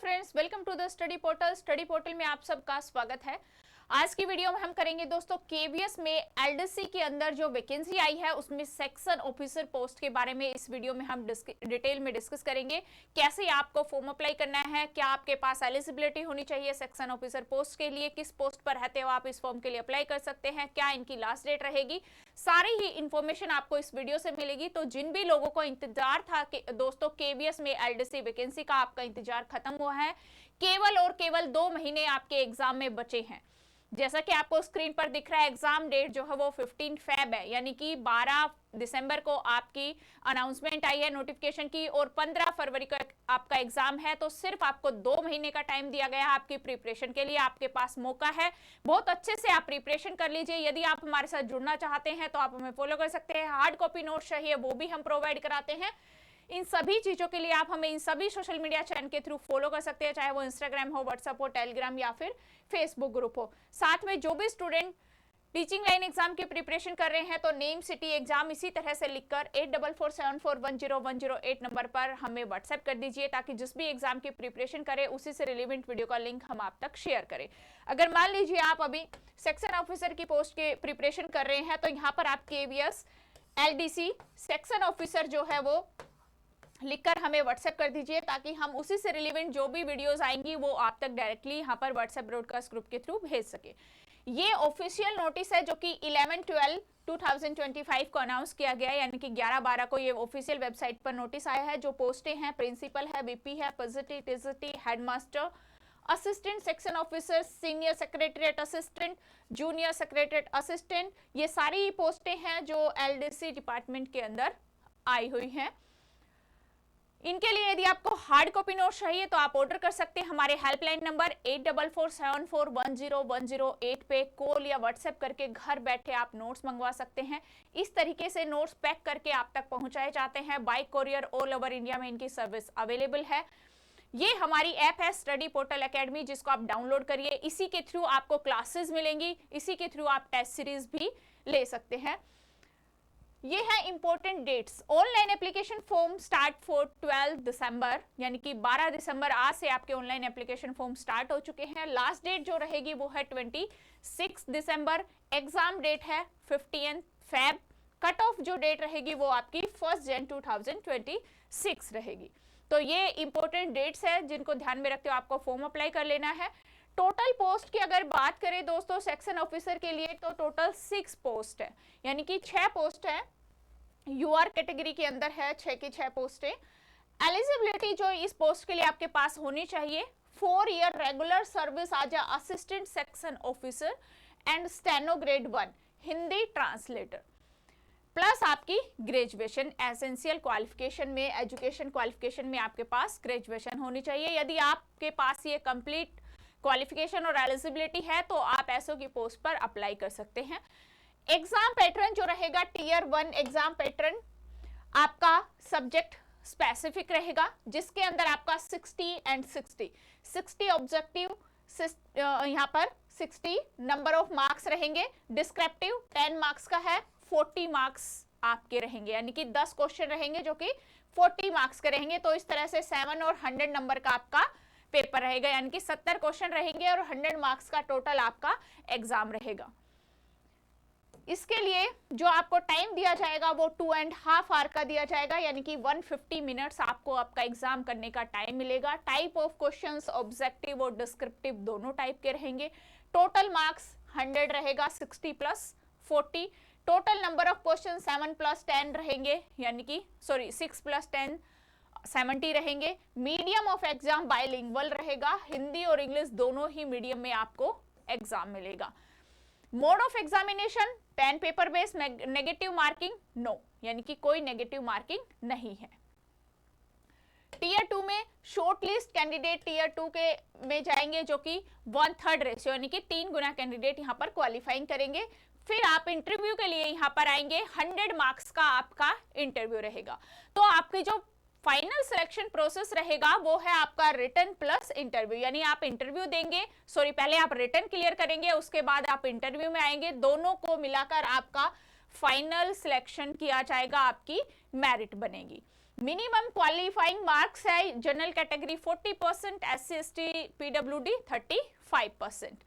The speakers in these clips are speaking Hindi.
Friends, welcome to the study portal. Study portal में आप सबका स्वागत है। आज की वीडियो में हम करेंगे दोस्तों केवीएस में एलडीसी के अंदर जो वैकेंसी आई है उसमें सेक्शन ऑफिसर पोस्ट के बारे में इस वीडियो में हम डिटेल में डिस्कस करेंगे। कैसे आपको फॉर्म अप्लाई करना है, क्या आपके पास एलिजिबिलिटी होनी चाहिए सेक्शन ऑफिसर पोस्ट के लिए, किस पोस्ट पर रहते हो आप इस फॉर्म के लिए अप्लाई कर सकते हैं, क्या इनकी लास्ट डेट रहेगी, सारी ही इंफॉर्मेशन आपको इस वीडियो से मिलेगी। तो जिन भी लोगों को इंतजार था कि दोस्तों केवीएस में एलडीसी वैकेंसी का, आपका इंतजार खत्म हुआ है। केवल और केवल 2 महीने आपके एग्जाम में बचे हैं। जैसा कि आपको स्क्रीन पर दिख रहा है, एग्जाम डेट जो है वो 15 फेब है, यानी कि 12 दिसंबर को आपकी अनाउंसमेंट आई है नोटिफिकेशन की और 15 फरवरी का आपका एग्जाम है। तो सिर्फ आपको 2 महीने का टाइम दिया गया है आपकी प्रिपरेशन के लिए। आपके पास मौका है, बहुत अच्छे से आप प्रिपरेशन कर लीजिए। यदि आप हमारे साथ जुड़ना चाहते हैं तो आप हमें फॉलो कर सकते हैं। हार्ड कॉपी नोट चाहिए वो भी हम प्रोवाइड कराते हैं। इन सभी चीजों के लिए आप हमें इन सभी सोशल मीडिया चैनल के थ्रू फॉलो कर सकते हैं, चाहे वो इंस्टाग्राम हो, व्हाट्सएप हो, टेलीग्राम या फिर फेसबुक ग्रुप हो। साथ में जो भी स्टूडेंट टीचिंग लाइन एग्जाम की प्रिपरेशन कर रहे हैं तो नेम, सिटी, एग्जाम इसी तरह से लिखकर 8447410108 नंबर पर हमें व्हाट्सएप कर दीजिए, ताकि जिस भी एग्जाम की प्रिपरेशन करें उसी से रिलेवेंट वीडियो का लिंक हम आप तक शेयर करें। अगर मान लीजिए आप अभी सेक्शन ऑफिसर की पोस्ट के प्रिपरेशन कर रहे हैं तो यहाँ पर आप केवीएस एलडीसी सेक्शन ऑफिसर जो है वो लिखकर हमें व्हाट्सएप कर दीजिए, ताकि हम उसी से रिलेवेंट जो भी वीडियोस आएंगी वो आप तक डायरेक्टली यहाँ पर व्हाट्सएप ब्रॉडकास्ट ग्रुप के थ्रू भेज सके। ये ऑफिशियल नोटिस है जो कि 11/12/2025 को अनाउंस किया गया है, यानी कि 11/12 को ये ऑफिशियल वेबसाइट पर नोटिस आया है। जो पोस्टें हैं, प्रिंसिपल है, बीपी है, positive, TGT, headmaster, assistant section officer, senior secretariat assistant, junior secretariat assistant, ये सारी पोस्टें हैं जो एलडीसी डिपार्टमेंट के अंदर आई हुई हैं। इनके लिए यदि आपको हार्ड कॉपी नोट चाहिए तो आप ऑर्डर कर सकते हैं हमारे हेल्पलाइन नंबर 8447410108 पे कॉल या व्हाट्सएप करके घर बैठे आप नोट्स मंगवा सकते हैं। इस तरीके से नोट्स पैक करके आप तक पहुंचाए जाते हैं bye courier. All over India में इनकी सर्विस अवेलेबल है। ये हमारी ऐप है स्टडी पोर्टल एकेडमी, जिसको आप डाउनलोड करिए। इसी के थ्रू आपको क्लासेस मिलेंगी, इसी के थ्रू आप टेस्ट सीरीज भी ले सकते हैं। ये है important dates. Online application form start for 12 दिसंबर, यानी कि 12 दिसंबर आज से आपके ऑनलाइन एप्लीकेशन फॉर्म स्टार्ट हो चुके हैं। लास्ट डेट जो रहेगी वो है 26 दिसंबर। एग्जाम डेट है 15 फेब। कट ऑफ जो डेट रहेगी वो आपकी 1 जनवरी 2026 रहेगी। तो ये इंपॉर्टेंट डेट्स है जिनको ध्यान में रखते हुए आपको फॉर्म अप्लाई कर लेना है। टोटल पोस्ट की अगर बात करें दोस्तों सेक्शन ऑफिसर के लिए तो टोटल 6 पोस्ट है, यानी कि 6 पोस्ट है। यूआर कैटेगरी के अंदर है 6 की 6 पोस्टें। एलिजिबिलिटी जो इस पोस्ट के लिए आपके पास होनी चाहिए, 4 year regular service as assistant section officer and steno grade 1 Hindi translator, plus आपकी ग्रेजुएशन। एसेंशियल क्वालिफिकेशन में, एजुकेशन क्वालिफिकेशन में आपके पास ग्रेजुएशन होनी चाहिए। यदि आपके पास ये कंप्लीट क्वालिफिकेशन और एलिजिबिलिटी है तो आप एसओ की पोस्ट पर अप्लाई कर सकते हैं। एग्जाम पैटर्न जो रहेगा टीयर 1 एग्जाम पैटर्न आपका सब्जेक्ट स्पेसिफिक रहेगा, जिसके अंदर आपका 60 ऑब्जेक्टिव, यहाँ पर 60 नंबर ऑफ मार्क्स रहेंगे। डिस्क्रिप्टिव 10 मार्क्स का है, 40 मार्क्स आपके रहेंगे, यानी कि 10 क्वेश्चन रहेंगे जो कि 40 मार्क्स के रहेंगे। तो इस तरह से 7 और 100 नंबर का आपका पेपर रहेगा, यानी कि 70 क्वेश्चन रहेंगे और 100 मार्क्स का टोटल आपका एग्जाम रहेगा। इसके लिए जो आपको टाइम दिया जाएगा वो 2.5 आवर का दिया जाएगा, यानी कि 150 मिनट्स आपको आपका एग्जाम करने का टाइम मिलेगा। टाइप ऑफ क्वेश्चंस ऑब्जेक्टिव और डिस्क्रिप्टिव दोनों टाइप के रहेंगे। टोटल मार्क्स 100 रहेगा, 60 + 40। टोटल नंबर ऑफ क्वेश्चन 7 + 10 रहेंगे, यानी कि 6 + 10 70 रहेंगे। मीडियम ऑफ एग्जाम बाइलिंगुअल रहेगा, हिंदी और इंग्लिश दोनों ही मीडियम में आपको एग्जाम मिलेगा। Mode of examination pen paper based, negative marking no, यानी कि कोई नेगेटिव मार्किंग नहीं है। टीयर 2 में शॉर्ट लिस्ट कैंडिडेट टीयर 2 के में जाएंगे, जो कि 1/3 रेशियो, यानी कि 3 गुना कैंडिडेट यहाँ पर क्वालिफाइंग करेंगे। फिर आप इंटरव्यू के लिए यहाँ पर आएंगे, 100 मार्क्स का आपका इंटरव्यू रहेगा। तो आपकी जो फाइनल सिलेक्शन प्रोसेस रहेगा वो है आपका रिटन प्लस इंटरव्यू, यानी आप इंटरव्यू देंगे, पहले आप रिटन क्लियर करेंगे, उसके बाद आप इंटरव्यू में आएंगे। दोनों को मिलाकर आपका फाइनल सिलेक्शन किया जाएगा, आपकी मेरिट बनेगी। मिनिमम क्वालिफाइंग मार्क्स है general category 40%, SC ST PWD 35%।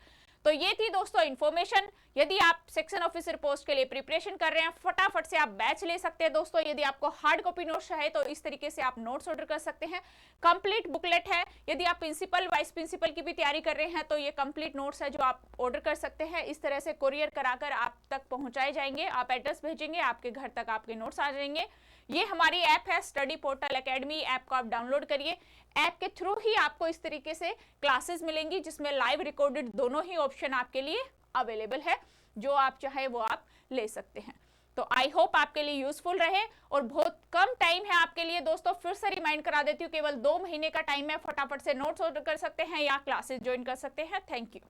तो ये थी दोस्तों इन्फॉर्मेशन। यदि आप सेक्शन ऑफिसर पोस्ट के लिए प्रिपरेशन कर रहे हैं, फटाफट से आप बैच ले सकते हैं दोस्तों। यदि आपको हार्ड कॉपी नोट्स चाहिए तो इस तरीके से आप नोट्स ऑर्डर कर सकते हैं। कंप्लीट बुकलेट है। यदि आप प्रिंसिपल वाइस प्रिंसिपल की भी तैयारी कर रहे हैं तो ये कंप्लीट नोट्स है जो आप ऑर्डर कर सकते हैं। इस तरह से कोरियर कराकर आप तक पहुंचाए जाएंगे। आप एड्रेस भेजेंगे, आपके घर तक आपके नोट्स आ जाएंगे। ये हमारी ऐप है स्टडी पोर्टल एकेडमी। ऐप को आप डाउनलोड करिए। ऐप के थ्रू ही आपको इस तरीके से क्लासेस मिलेंगी जिसमें लाइव रिकॉर्डेड दोनों ही ऑप्शन आपके लिए अवेलेबल है। जो आप चाहे वो आप ले सकते हैं। तो आई होप आपके लिए यूजफुल रहे। और बहुत कम टाइम है आपके लिए दोस्तों, फिर से रिमाइंड करा देती हूँ, केवल 2 महीने का टाइम है। फटाफट से नोट्स ऑर्डर कर सकते हैं या क्लासेस ज्वाइन कर सकते हैं। Thank you.